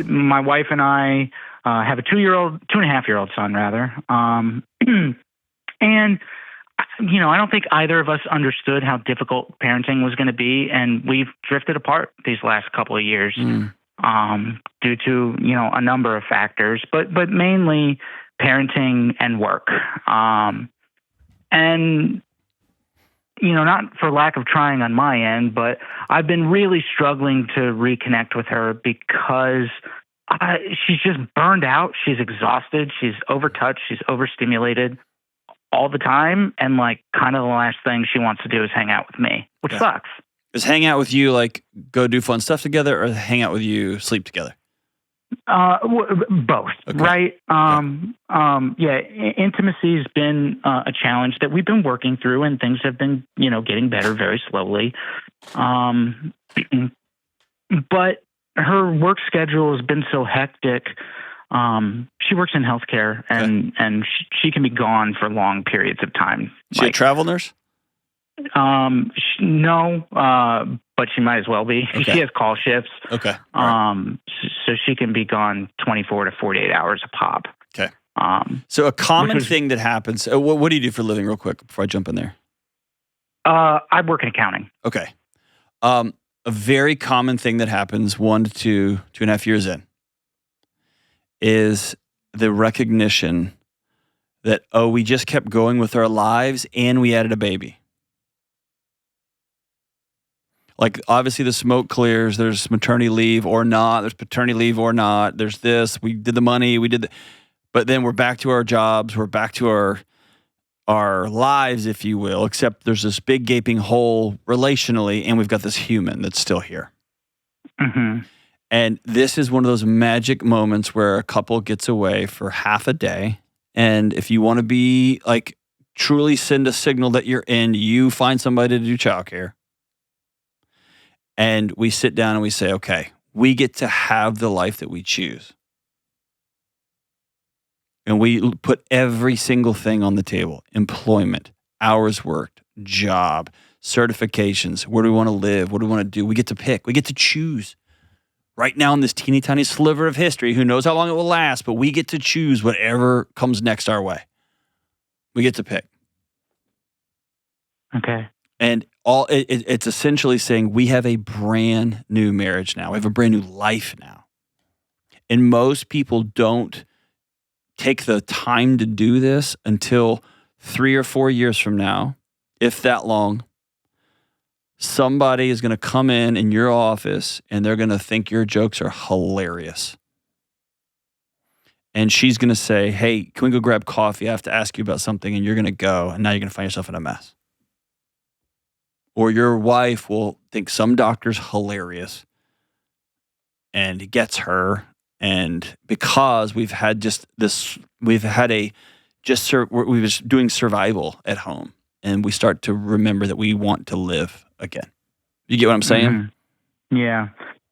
my wife and I have a 2.5-year-old son rather. And I don't think either of us understood how difficult parenting was going to be, and we've drifted apart these last couple of years due to a number of factors, but mainly parenting and work. And not for lack of trying on my end, but I've been really struggling to reconnect with her because she's just burned out. She's exhausted. She's overtouched. She's overstimulated all the time. And kind of the last thing she wants to do is hang out with me, which sucks. Is hang out with you go do fun stuff together, or hang out with you sleep together? Both, okay. Right? Intimacy's been a challenge that we've been working through, and things have been, getting better very slowly. But her work schedule has been so hectic. She works in healthcare, and she can be gone for long periods of time. She a travel nurse? No, but she might as well be. Okay. She has call shifts. Okay. So she can be gone 24 to 48 hours a pop. Okay. So a common thing that happens. What do you do for a living, real quick, before I jump in there? I work in accounting. Okay. A very common thing that happens 1 to 2.5 years in is the recognition that, we just kept going with our lives and we added a baby. Obviously the smoke clears, there's maternity leave or not, there's paternity leave or not, there's this, we did the money, but then we're back to our jobs, we're back to our lives, if you will, except there's this big gaping hole relationally, and we've got this human that's still here. Mm-hmm. And this is one of those magic moments where a couple gets away for half a day, and if you want to be truly send a signal that you're in, you find somebody to do childcare. And we sit down and we say, okay, we get to have the life that we choose. And we put every single thing on the table: employment, hours worked, job, certifications, where do we want to live, what do we want to do? We get to pick, we get to choose. Right now in this teeny tiny sliver of history, who knows how long it will last, but we get to choose whatever comes next our way. We get to pick. Okay. And it's essentially saying we have a brand new marriage now. We have a brand new life now. And most people don't take the time to do this until 3 or 4 years from now, if that long. Somebody is going to come in your office and they're going to think your jokes are hilarious. And she's going to say, hey, can we go grab coffee? I have to ask you about something. And you're going to go, and now you're going to find yourself in a mess. Or your wife will think some doctor's hilarious and it gets her. And because we've had we've doing survival at home, and we start to remember that we want to live again. You get what I'm saying? Mm-hmm. Yeah.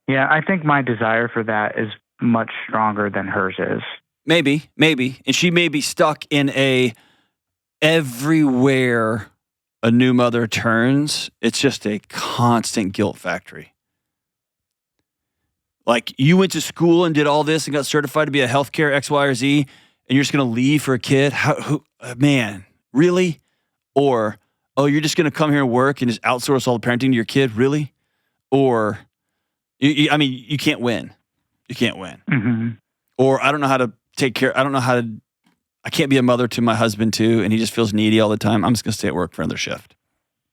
Yeah. I think my desire for that is much stronger than hers is. Maybe. And she may be stuck in everywhere a new mother turns, it's just a constant guilt factory. You went to school and did all this and got certified to be a healthcare X, Y, or Z, and you're just going to leave for a kid? Man, really? Or, you're just going to come here and work and just outsource all the parenting to your kid? Really? Or, you can't win. You can't win. Mm-hmm. Or, I don't know how to take care. I can't be a mother to my husband too, and he just feels needy all the time. I'm just going to stay at work for another shift.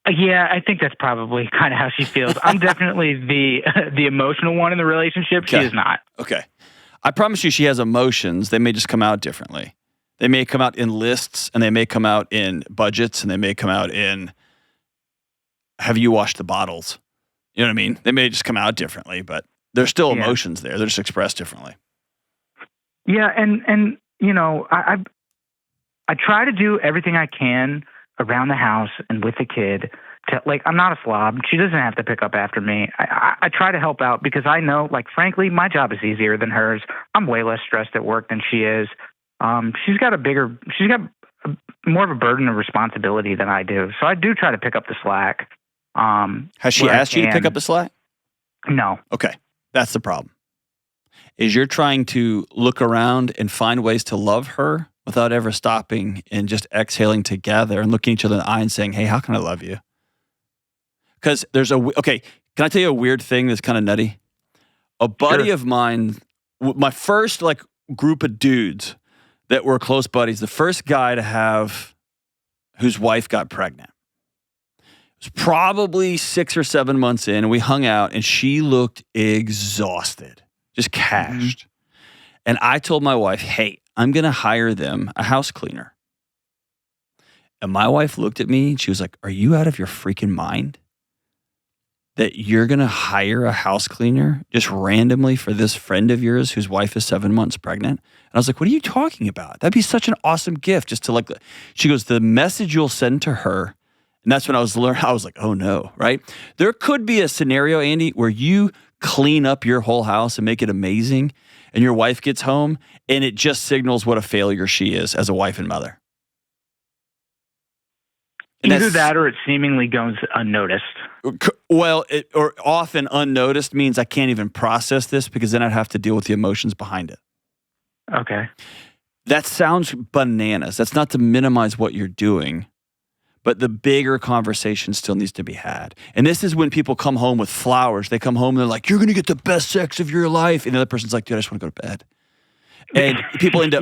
Yeah, I think that's probably kind of how she feels. I'm definitely the emotional one in the relationship. Okay. She is not. Okay. I promise you she has emotions. They may just come out differently. They may come out in lists, and they may come out in budgets, and they may come out in, have you washed the bottles? You know what I mean? They may just come out differently, but there's still emotions there. They're just expressed differently. Yeah, and I try to do everything I can around the house and with the kid. I'm not a slob. She doesn't have to pick up after me. I try to help out because I know, frankly, my job is easier than hers. I'm way less stressed at work than she is. She's got more of a burden of responsibility than I do. So I do try to pick up the slack. Has she asked you to pick up the slack? No. Okay. That's the problem. is you're trying to look around and find ways to love her without ever stopping and just exhaling together and looking each other in the eye and saying, hey, how can I love you? Because okay, can I tell you a weird thing that's kind of nutty? A buddy of mine, my first like group of dudes that were close buddies, the first guy to have whose wife got pregnant. It was probably 6 or 7 months in, and we hung out, and she looked exhausted, just cashed. Mm-hmm. And I told my wife, hey, I'm going to hire them a house cleaner. And my wife looked at me, and she was like, are you out of your freaking mind? That you're going to hire a house cleaner just randomly for this friend of yours whose wife is 7 months pregnant? And I was like, what are you talking about? That'd be such an awesome gift just to like, she goes, the message you'll send to her. And that's when I was like, oh no, right? There could be a scenario, Andy, where you clean up your whole house and make it amazing and your wife gets home and it just signals what a failure she is as a wife and mother. And either that or it seemingly goes unnoticed. Well, or often unnoticed means I can't even process this because then I'd have to deal with the emotions behind it. Okay. That sounds bananas. That's not to minimize what you're doing, but the bigger conversation still needs to be had. And this is when people come home with flowers. They come home and they're like, you're going to get the best sex of your life. And the other person's like, dude, I just want to go to bed. And people end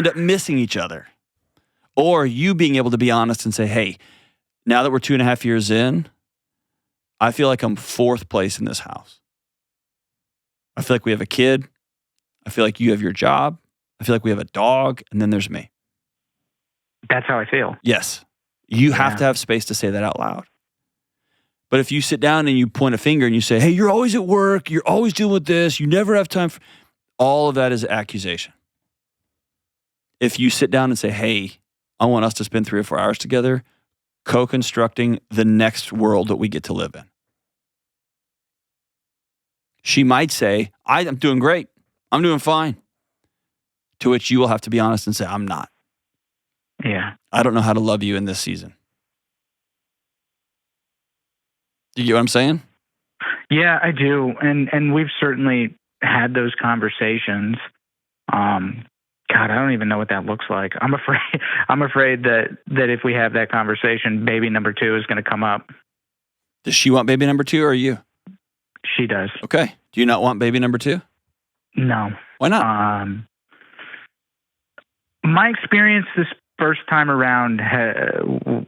up missing each other. Or you being able to be honest and say, hey, now that we're 2.5 years in, I feel like I'm 4th place in this house. I feel like we have a kid. I feel like you have your job. I feel like we have a dog. And then there's me. That's how I feel. Yes. You have to have space to say that out loud. But if you sit down and you point a finger and you say, hey, you're always at work. You're always dealing with this. You never have time for... All of that is accusation. If you sit down and say, hey, I want us to spend 3 or 4 hours together co-constructing the next world that we get to live in. She might say, I'm doing great. I'm doing fine. To which you will have to be honest and say, I'm not. Yeah. I don't know how to love you in this season. Do you get what I'm saying? Yeah, I do. And we've certainly had those conversations. God, I don't even know what that looks like. I'm afraid that if we have that conversation, baby number 2 is going to come up. Does she want baby number 2 or you? She does. Okay. Do you not want baby number 2? No. Why not? My experience this first time around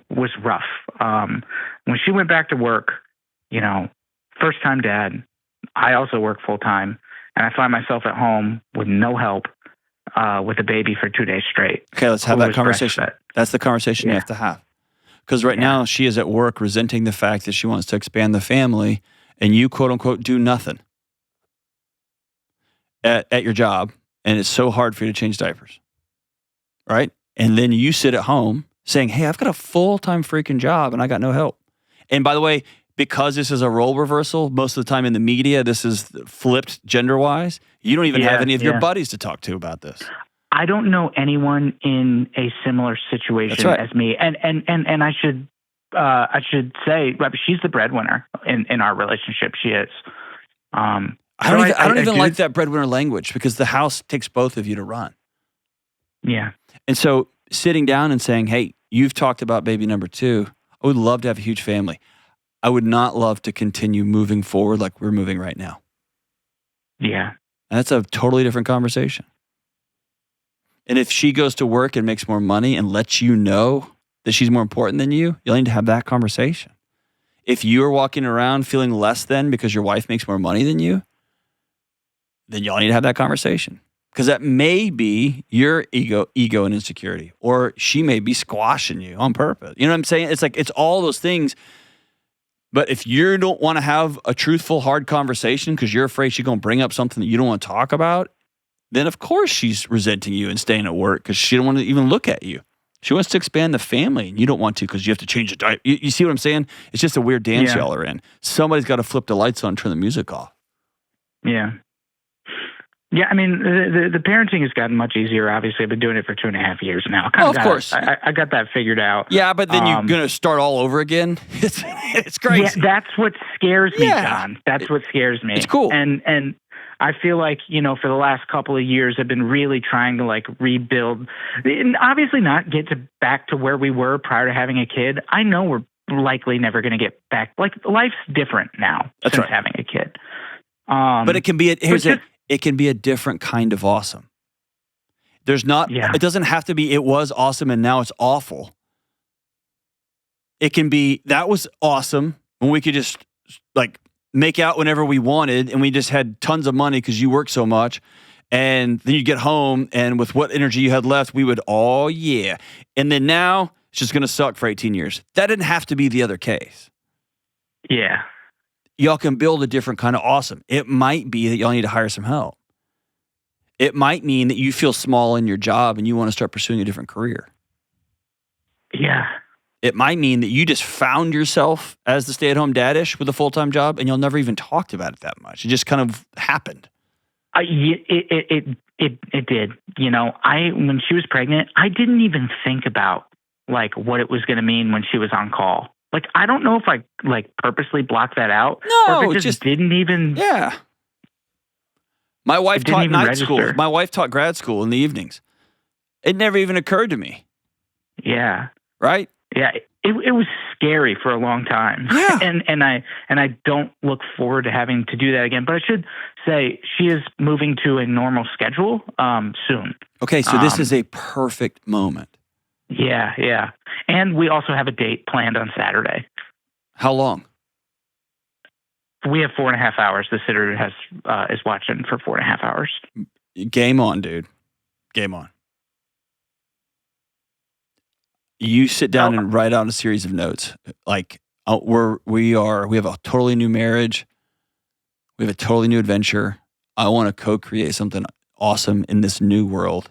was rough. When she went back to work, first time dad, I also work full time, and I find myself at home with no help. With a baby for 2 days straight. Okay, let's have that conversation. That's the conversation you have to have. Because right now she is at work resenting the fact that she wants to expand the family and you quote unquote do nothing at your job. And it's so hard for you to change diapers. Right? And then you sit at home saying, hey, I've got a full-time freaking job and I got no help. And by the way, because this is a role reversal, most of the time in the media, this is flipped gender-wise. You don't even have any of your buddies to talk to about this. I don't know anyone in a similar situation as me. And I should say, she's the breadwinner in our relationship. She is. I don't even like that breadwinner language because the house takes both of you to run. Yeah. And so sitting down and saying, hey, you've talked about baby number 2. I would love to have a huge family. I would not love to continue moving forward like we're moving right now. Yeah. And that's a totally different conversation. And if she goes to work and makes more money and lets you know that she's more important than you, you'll need to have that conversation. If you're walking around feeling less than because your wife makes more money than you, then y'all need to have that conversation. Because that may be your ego and insecurity. Or she may be squashing you on purpose. You know what I'm saying? It's like, it's all those things. But if you don't want to have a truthful, hard conversation because you're afraid she's going to bring up something that you don't want to talk about, then of course she's resenting you and staying at work because she don't want to even look at you. She wants to expand the family and you don't want to because you have to change the diet. You see what I'm saying? It's just a weird dance y'all are in. Somebody's got to flip the lights on and turn the music off. Yeah. Yeah, I mean, the parenting has gotten much easier. Obviously, I've been doing it for 2.5 years now. Of course. I got that figured out. Yeah, but then you're going to start all over again? It's crazy. Yeah, that's what scares me, John. That's what scares me. It's cool. And I feel like, for the last couple of years, I've been really trying to like rebuild and obviously not get back to where we were prior to having a kid. I know we're likely never going to get back. Like life's different now since having a kid. But it can be it can be a different kind of awesome. It doesn't have to be, it was awesome and now it's awful. It can be, that was awesome when we could just like make out whenever we wanted and we just had tons of money because you worked so much. And then you get home and with what energy you had left, we would, oh yeah. And then now it's just going to suck for 18 years. That didn't have to be the other case. Yeah. Y'all can build a different kind of awesome. It might be that y'all need to hire some help. It might mean that you feel small in your job and you want to start pursuing a different career. Yeah. It might mean that you just found yourself as the stay-at-home dad-ish with a full-time job and you'll never even talked about it that much. It just kind of happened. It did. When she was pregnant, I didn't even think about like what it was going to mean when she was on call. Like, I don't know if I like purposely blocked that out. No, or if it just didn't even. Yeah. My wife taught night school. My wife taught grad school in the evenings. It never even occurred to me. Yeah. Right? Yeah. It was scary for a long time. Yeah. And I don't look forward to having to do that again. But I should say she is moving to a normal schedule soon. Okay, so this is a perfect moment. Yeah, yeah. And we also have a date planned on Saturday. How long? We have 4.5 hours. The sitter is watching for 4.5 hours. Game on, dude. Game on. You sit down and write out a series of notes. Like we have a totally new marriage. We have a totally new adventure. I want to co-create something awesome in this new world.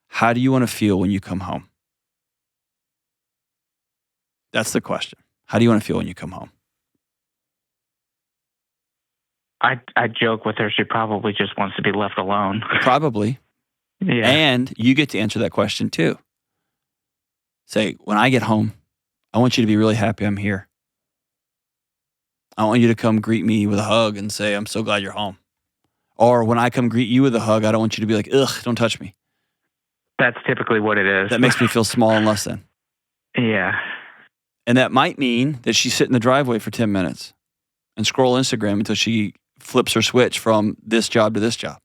How do you want to feel when you come home? That's the question. How do you want to feel when you come home? I joke with her. She probably just wants to be left alone. Probably. Yeah. And you get to answer that question too. Say, when I get home, I want you to be really happy I'm here. I want you to come greet me with a hug and say, I'm so glad you're home. Or when I come greet you with a hug, I don't want you to be like, ugh, don't touch me. That's typically what it is. That makes me feel small and less than. Yeah. And that might mean that she sit in the driveway for 10 minutes and scroll Instagram until she flips her switch from this job to this job.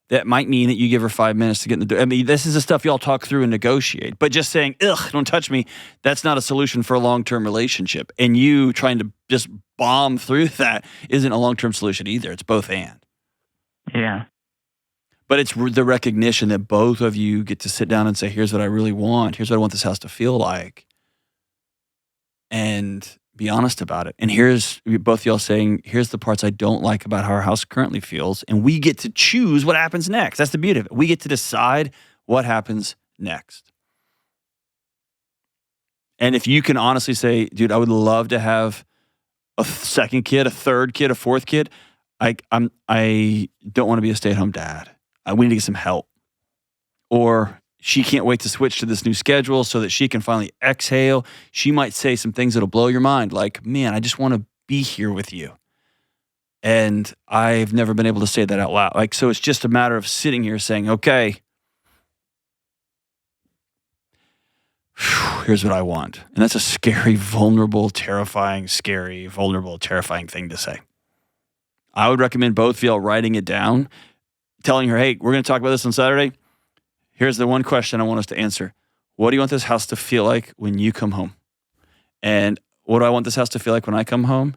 That might mean that you give her 5 minutes to get in the door. I mean, this is the stuff y'all talk through and negotiate. But just saying, ugh, don't touch me, that's not a solution for a long-term relationship. And you trying to just bomb through that isn't a long-term solution either. It's both and. Yeah. But it's the recognition that both of you get to sit down and say, here's what I really want. Here's what I want this house to feel like. And be honest about it. And here's both y'all saying, here's the parts I don't like about how our house currently feels. And we get to choose what happens next. That's the beauty of it. We get to decide what happens next. And if you can honestly say, dude, I would love to have a second kid, a third kid, a fourth kid. I don't want to be a stay-at-home dad. We need to get some help. Or she can't wait to switch to this new schedule so that she can finally exhale. She might say some things that'll blow your mind, like, man, I just want to be here with you. And I've never been able to say that out loud. Like, so it's just a matter of sitting here saying, okay, here's what I want. And that's a scary, vulnerable, terrifying thing to say. I would recommend both of y'all writing it down, telling her, hey, we're going to talk about this on Saturday. Here's the one question I want us to answer. What do you want this house to feel like when you come home? And what do I want this house to feel like when I come home?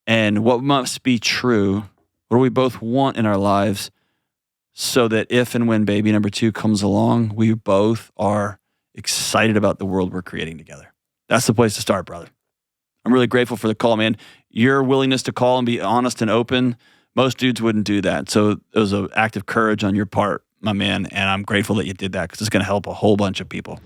And what must be true? What do we both want in our lives so that if and when baby number 2 comes along, we both are excited about the world we're creating together? That's the place to start, brother. I'm really grateful for the call, man. Your willingness to call and be honest and open, most dudes wouldn't do that. So it was an act of courage on your part, my man, and I'm grateful that you did that because it's going to help a whole bunch of people.